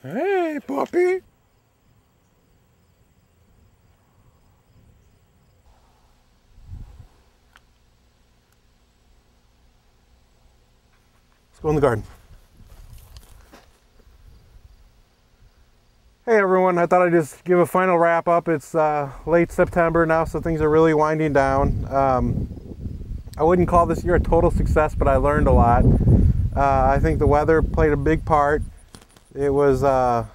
Hey, puppy. Let's go in the garden. Hey everyone, I thought I'd just give a final wrap up. It's late September now, so things are really winding down. I wouldn't call this year a total success, but I learned a lot. I think the weather played a big part. It was, the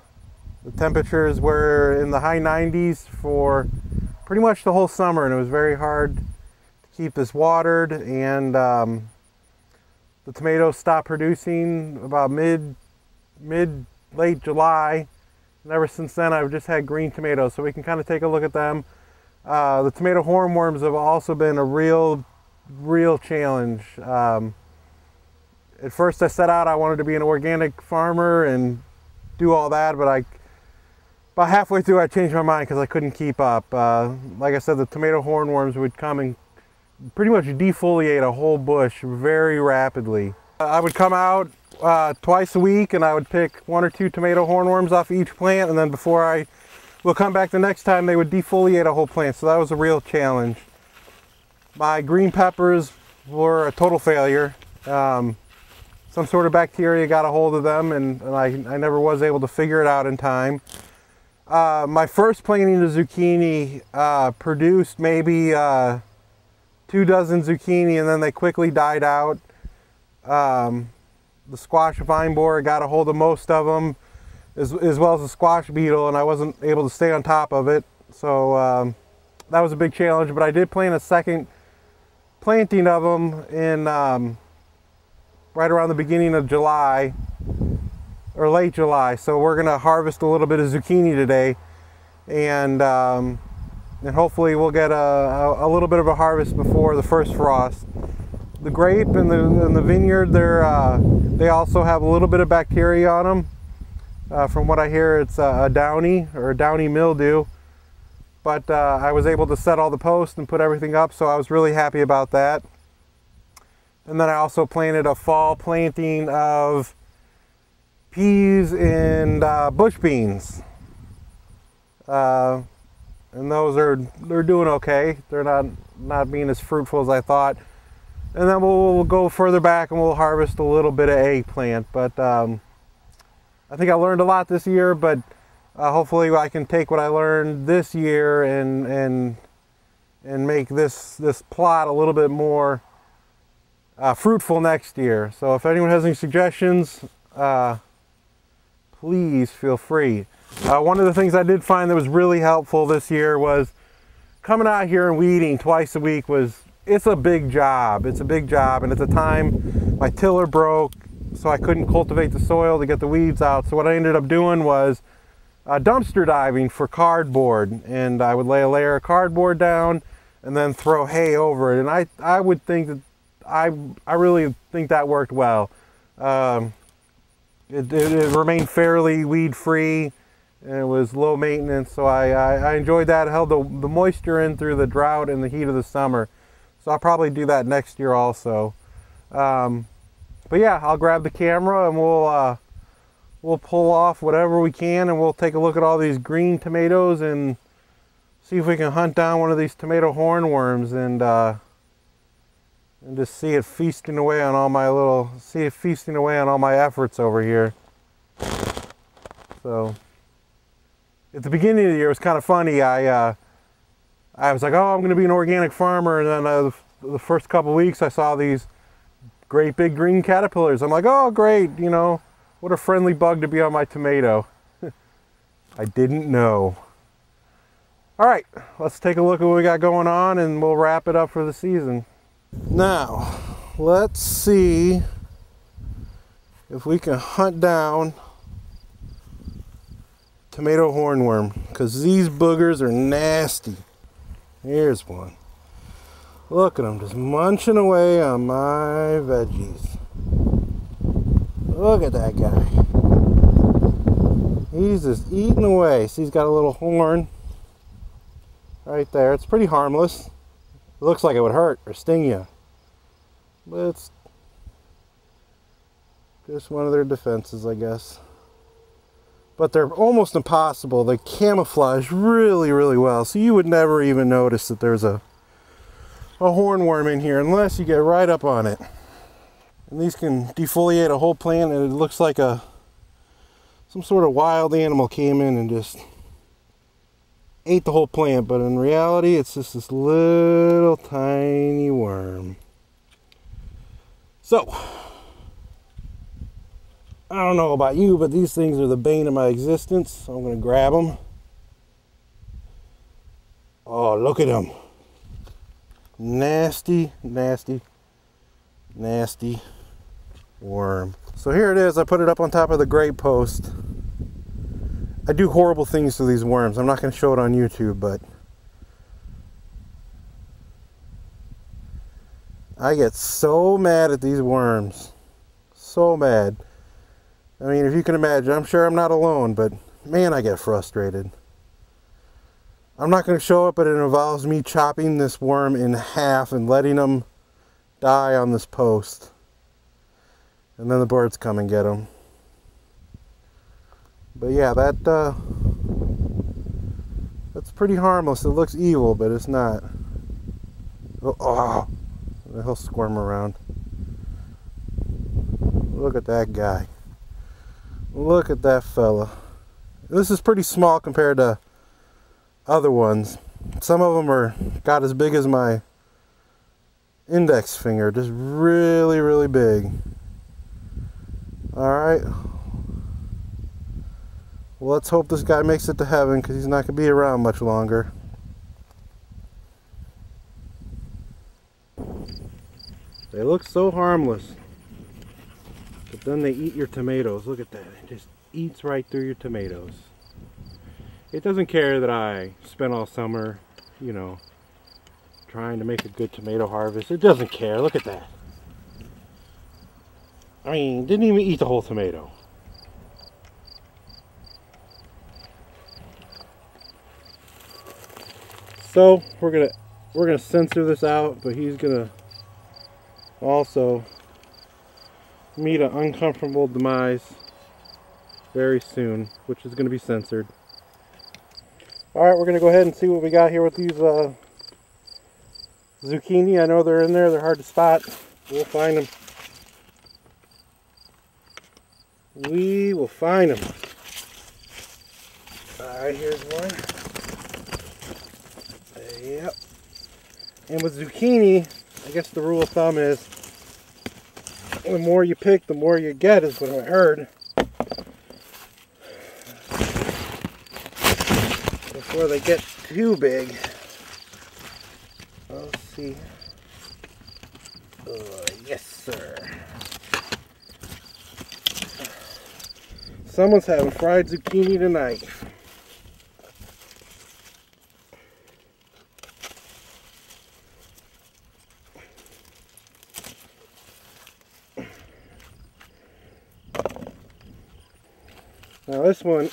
temperatures were in the high 90s for pretty much the whole summer, and it was very hard to keep this watered, and the tomatoes stopped producing about late July. And ever since then, I've just had green tomatoes, so we can kind of take a look at them. The tomato hornworms have also been a real challenge. At first I set out, I wanted to be an organic farmer and do all that, but about halfway through I changed my mind because I couldn't keep up. Like I said, the tomato hornworms would come and pretty much defoliate a whole bush very rapidly. I would come out twice a week and I would pick 1 or 2 tomato hornworms off each plant, and then before I will come back the next time, they would defoliate a whole plant, so that was a real challenge. My green peppers were a total failure. Some sort of bacteria got a hold of them, and I never was able to figure it out in time. My first planting of zucchini produced maybe 2 dozen zucchini, and then they quickly died out. The squash vine borer got a hold of most of them, as well as the squash beetle, and I wasn't able to stay on top of it. So that was a big challenge, but I did plant a second planting of them in right around the beginning of July, or late July. So we're gonna harvest a little bit of zucchini today, and hopefully we'll get a little bit of a harvest before the first frost. The grape and the vineyard, they also have a little bit of bacteria on them. From what I hear, it's a downy or a downy mildew. But I was able to set all the posts and put everything up, so I was really happy about that. And then I also planted a fall planting of peas and bush beans. And they're doing okay. They're not being as fruitful as I thought. And then we'll go further back and we'll harvest a little bit of eggplant. But I think I learned a lot this year, but hopefully I can take what I learned this year and make this plot a little bit more fruitful next year. So if anyone has any suggestions, please feel free. One of the things I did find that was really helpful this year was coming out here and weeding twice a week. It's a big job. It's a big job, and at the time my tiller broke, so I couldn't cultivate the soil to get the weeds out. So what I ended up doing was dumpster diving for cardboard, and I would lay a layer of cardboard down and then throw hay over it. And I would think that I really think that worked well. It remained fairly weed free, and it was low maintenance, so I enjoyed that. It held the moisture in through the drought and the heat of the summer. So I'll probably do that next year also. But yeah, I'll grab the camera and we'll pull off whatever we can, and we'll take a look at all these green tomatoes and see if we can hunt down one of these tomato hornworms and just see it feasting away on all my efforts over here. So at the beginning of the year, it was kind of funny. I was like, oh, I'm going to be an organic farmer, and then the first couple weeks I saw these great big green caterpillars. I'm like, oh great, you know, what a friendly bug to be on my tomato. I didn't know. All right, let's take a look at what we got going on, and we'll wrap it up for the season. Now, let's see if we can hunt down tomato hornworm, because these boogers are nasty. Here's one. Look at him just munching away on my veggies. Look at that guy. He's just eating away. See, he's got a little horn right there. It's pretty harmless. It looks like it would hurt or sting you, but it's just one of their defenses, I guess. but they're almost impossible. They camouflage really, really well, so you would never even notice that there's a hornworm in here unless you get right up on it. And these can defoliate a whole plant, and it looks like some sort of wild animal came in and just ate the whole plant, but in reality it's just this little tiny worm. So I don't know about you, but these things are the bane of my existence. So I'm going to grab them. Oh, look at them. Nasty, nasty, nasty worm. So here it is. I put it up on top of the grate post. I do horrible things to these worms. I'm not going to show it on YouTube, but I get so mad at these worms. So mad. I mean, if you can imagine, I'm sure I'm not alone, but man, I get frustrated. I'm not going to show it, but it involves me chopping this worm in half and letting him die on this post. And then the birds come and get him. But yeah, that's pretty harmless. It looks evil, but it's not. Oh, he'll squirm around. Look at that guy. Look at that fella. This is pretty small compared to other ones. Some of them are got as big as my index finger, just really, really big. Alright. Well, let's hope this guy makes it to heaven, because he's not going to be around much longer. They look so harmless, but then they eat your tomatoes. Look at that. It just eats right through your tomatoes. It doesn't care that I spent all summer, you know, trying to make a good tomato harvest. It doesn't care. Look at that. I mean, didn't even eat the whole tomato. So we're gonna censor this out, but he's gonna also meet an uncomfortable demise very soon, which is gonna be censored. All right, we're gonna go ahead and see what we got here with these zucchini. I know they're in there. They're hard to spot. We'll find them. We will find them. All right, here's one. Yep. And with zucchini, I guess the rule of thumb is the more you pick, the more you get, is what I heard. Before they get too big. Let's see. Yes, sir. Someone's having fried zucchini tonight. Now this one,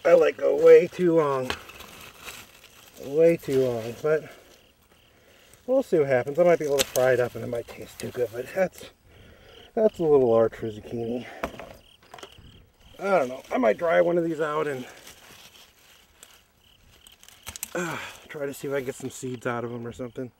I let go way too long. Way too long, but we'll see what happens. I might be able to fry it up and it might taste too good, but that's a little large for zucchini. I don't know. I might dry one of these out and try to see if I can get some seeds out of them or something.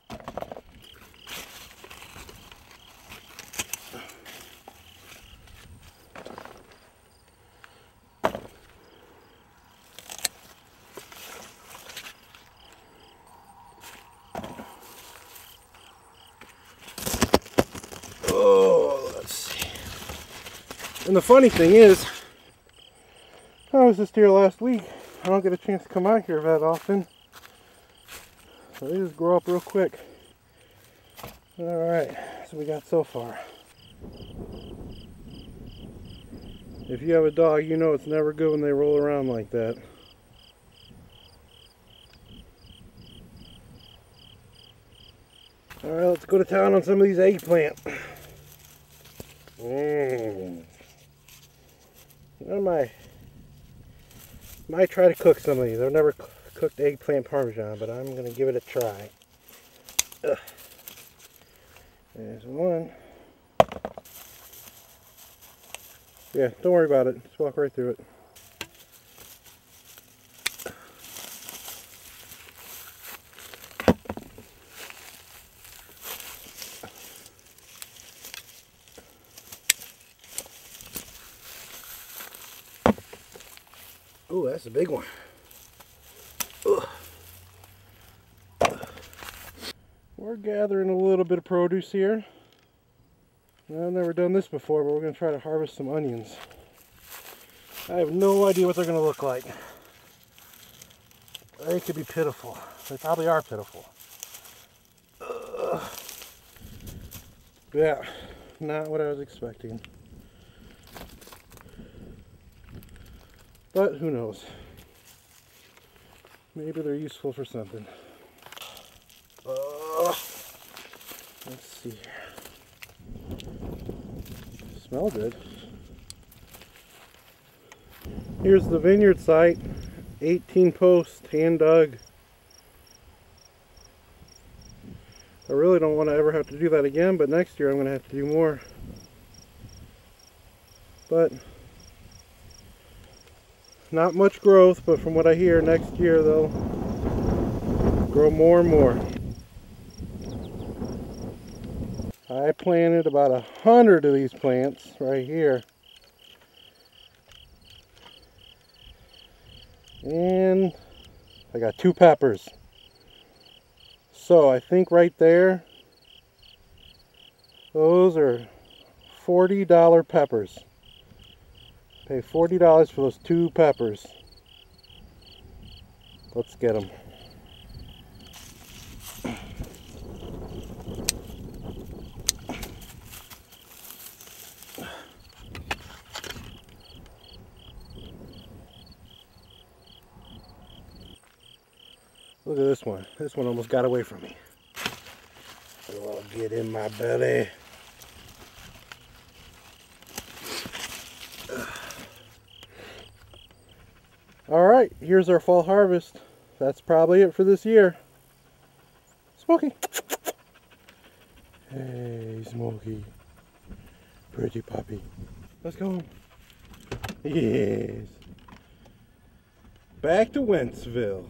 Oh, let's see. And the funny thing is, I was just here last week. I don't get a chance to come out here that often. So they just grow up real quick. Alright, so we got so far. If you have a dog, you know it's never good when they roll around like that. Alright, let's go to town on some of these eggplant. I might try to cook some of these. I've never cooked eggplant parmesan, but I'm going to give it a try. Ugh. There's one. Yeah, don't worry about it. Just walk right through it. Oh, that's a big one. Ugh. We're gathering a little bit of produce here. I've never done this before, but we're going to try to harvest some onions. I have no idea what they're going to look like. They could be pitiful. They probably are pitiful. Ugh. Yeah, not what I was expecting. But who knows? Maybe they're useful for something. Let's see here. Smell good. Here's the vineyard site. 18 posts, hand dug. I really don't want to ever have to do that again, but next year I'm going to have to do more. But not much growth, but from what I hear, next year they'll grow more and more. I planted about 100 of these plants right here. And I got 2 peppers. So I think right there, those are $40 peppers. Pay $40 for those 2 peppers. Let's get them. Look at this one. This one almost got away from me. Oh, get in my belly. Alright, here's our fall harvest. That's probably it for this year. Smokey. Hey, Smokey. Pretty puppy. Let's go home. Yes. Back to Wentzville.